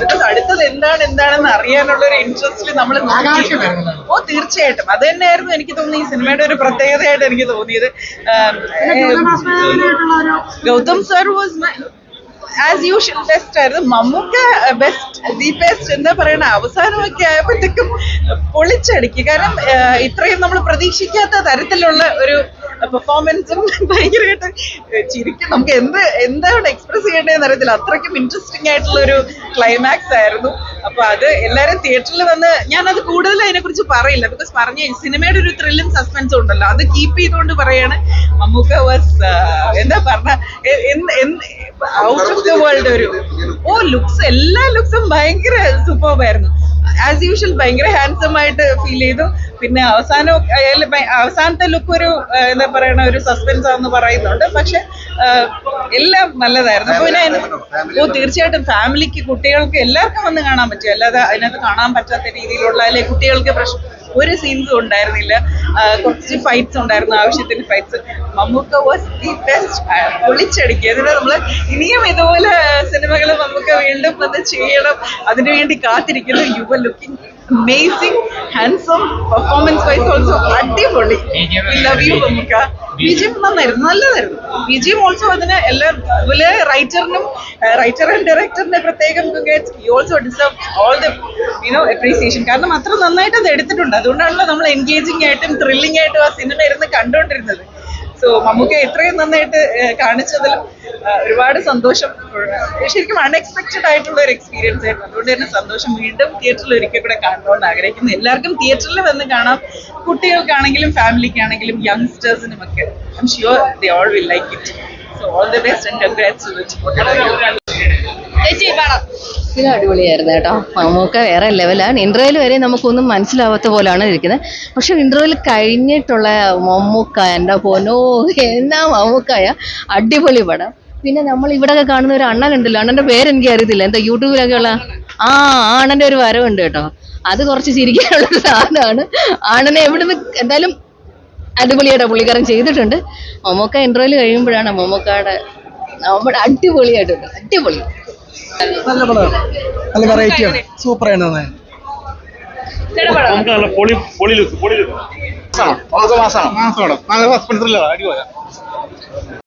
Because അടുത്തത് എന്താണെന്ന് അറിയാനുള്ള ഒരു ഇൻട്രസ്റ്റിൽ നമ്മൾ ഓ തീർച്ചയായിട്ടും അത് തന്നെയായിരുന്നു എനിക്ക് തോന്നി ഈ സിനിമയുടെ ഒരു പ്രത്യേകതയായിട്ട് എനിക്ക് തോന്നിയത്. Gautham sir was as usual best ആയിരുന്നു. മമ്മൂക്ക ദി ബെസ്റ്റ് എന്താ പറയണ അവസാനമൊക്കെ ആയപ്പോഴത്തേക്കും പൊളിച്ചടുക്കി. കാരണം ഇത്രയും നമ്മൾ പ്രതീക്ഷിക്കാത്ത തരത്തിലുള്ള ഒരു പെർഫോമൻസും ഭയങ്കരമായിട്ട് ചിരിക്കും. നമുക്ക് എന്താണ് എക്സ്പ്രസ് ചെയ്യേണ്ടതെന്ന് അറിയത്തില്ല. അത്രയ്ക്കും ഇൻട്രസ്റ്റിംഗ് ആയിട്ടുള്ള ഒരു ക്ലൈമാക്സ് ആയിരുന്നു. അപ്പൊ അത് എല്ലാവരും തിയേറ്ററിൽ വന്ന് ഞാനത് കൂടുതൽ അതിനെക്കുറിച്ച് പറയില്ല. ബിക്കോസ് പറഞ്ഞ സിനിമയുടെ ഒരു ത്രില്ലും സസ്പെൻസും ഉണ്ടല്ലോ, അത് കീപ്പ് ചെയ്തുകൊണ്ട് പറയാണ്. മമ്മൂക്ക വാസ് എന്താ പറഞ്ഞ ഔട്ട് ഓഫ് ദ വേൾഡ് ഒരു ലുക്സ്, എല്ലാ ലുക്സും ഭയങ്കര സൂപ്പർബായിരുന്നു. ആസ് യൂഷ്വൽ ഭയങ്കര ഹാൻസം ആയിട്ട് ഫീൽ ചെയ്തു. പിന്നെ അവസാനത്തെ ലുക്ക് ഒരു എന്താ പറയണ ഒരു സസ്പെൻസ് ആണെന്ന് പറയുന്നുണ്ട്. പക്ഷെ എല്ലാം നല്ലതായിരുന്നു. അപ്പൊ പിന്നെ തീർച്ചയായിട്ടും ഫാമിലിക്ക്, കുട്ടികൾക്ക് എല്ലാവർക്കും വന്ന് കാണാൻ പറ്റും. അല്ലാതെ അതിനകത്ത് കാണാൻ പറ്റാത്ത രീതിയിലുള്ള അല്ലെ കുട്ടികൾക്ക് ഒരു സീൻസും ഉണ്ടായിരുന്നില്ല. കുറച്ച് ഫൈറ്റ്സ് ഉണ്ടായിരുന്നു, ആവശ്യത്തിന് fights. Mammukka was the best, പൊളിച്ചടിക്കുക. അതിന് നമ്മള് ഇനിയും ഇതുപോലെ സിനിമകൾ മമ്മൂക്ക വീണ്ടും വന്ന് ചെയ്യണം, അതിനുവേണ്ടി കാത്തിരിക്കുന്നു. You are looking amazing, handsome, performance wise also അടിപൊളി. We love you Mammukka. വിജയം നല്ലതായിരുന്നു. വിജയം ഓൾസോ അതിന് എല്ലാ റൈറ്റർ ആൻഡ് ഡയറക്ടറിന്റെ പ്രത്യേകം he also deserves all the appreciation. കാരണം അത്ര നന്നായിട്ട് അത് എടുത്തിട്ടുണ്ട്. അതുകൊണ്ടാണല്ലോ നമ്മൾ എൻഗേജിങ് ആയിട്ടും ത്രില്ലിംഗ് ആയിട്ടും ആ സിനിമ ഇരുന്ന് കണ്ടുകൊണ്ടിരുന്നത്. സോ മമ്മൂക്ക ഇത്രയും നന്നായിട്ട് കാണിച്ചതിലും ഒരുപാട് സന്തോഷം. ശരിക്കും അൺഎക്സ്പെക്റ്റഡ് ആയിട്ടുള്ള ഒരു എക്സ്പീരിയൻസ് ആയിരുന്നു. അതുകൊണ്ട് തന്നെ സന്തോഷം. വീണ്ടും തിയേറ്ററിൽ ഒരിക്കൽ കൂടെ കാണണമെന്ന് ആഗ്രഹിക്കുന്നു. എല്ലാവർക്കും തിയേറ്ററിൽ വന്ന് കാണാം, കുട്ടികൾക്കാണെങ്കിലും ഫാമിലിക്കാണെങ്കിലും യങ്സ്റ്റേഴ്സിനും ഒക്കെ. I am sure they all will like it. So all the best and congrats. ഇത് അടിപൊളിയായിരുന്നു കേട്ടോ. മമ്മൂക്ക വേറെ ലെവലാണ്. ഇന്റർവ്യൂവിൽ വരെ നമുക്കൊന്നും മനസ്സിലാവാത്ത പോലെയാണ് ഇരിക്കുന്നത്. പക്ഷെ ഇന്റർവ്യൂവിൽ കഴിഞ്ഞിട്ടുള്ള മമ്മൂക്ക, എൻ്റെ പൊന്നോ എന്നാ മമ്മൂക്കായ, അടിപൊളി പടം. പിന്നെ നമ്മൾ ഇവിടെയൊക്കെ കാണുന്ന ഒരു അണ്ണനുണ്ടല്ലോ, അണ്ണൻ്റെ പേരെനിക്ക് അറിയത്തില്ല, എന്താ യൂട്യൂബിലൊക്കെ ഉള്ള അണ്ണൻ്റെ ഒരു വരവുണ്ട് കേട്ടോ. അത് കുറച്ച് ചിരിക്കാനുള്ളൊരു സാധനമാണ്. അണ്ണനെ എവിടുന്ന് എന്തായാലും അടിപൊളിയായിട്ടോ പുള്ളിക്കാരൻ ചെയ്തിട്ടുണ്ട്. മമ്മൂക്ക ഇന്റർവ്യൂവിൽ കഴിയുമ്പോഴാണ് മമ്മൂക്കയുടെ നമ്മുടെ അടിപൊളിയായിട്ടുണ്ട്. അടിപൊളി, നല്ല പടമാണ്, നല്ല വെറൈറ്റിയാണ്, സൂപ്പറാണ്. പൊളി ലുക്ക്.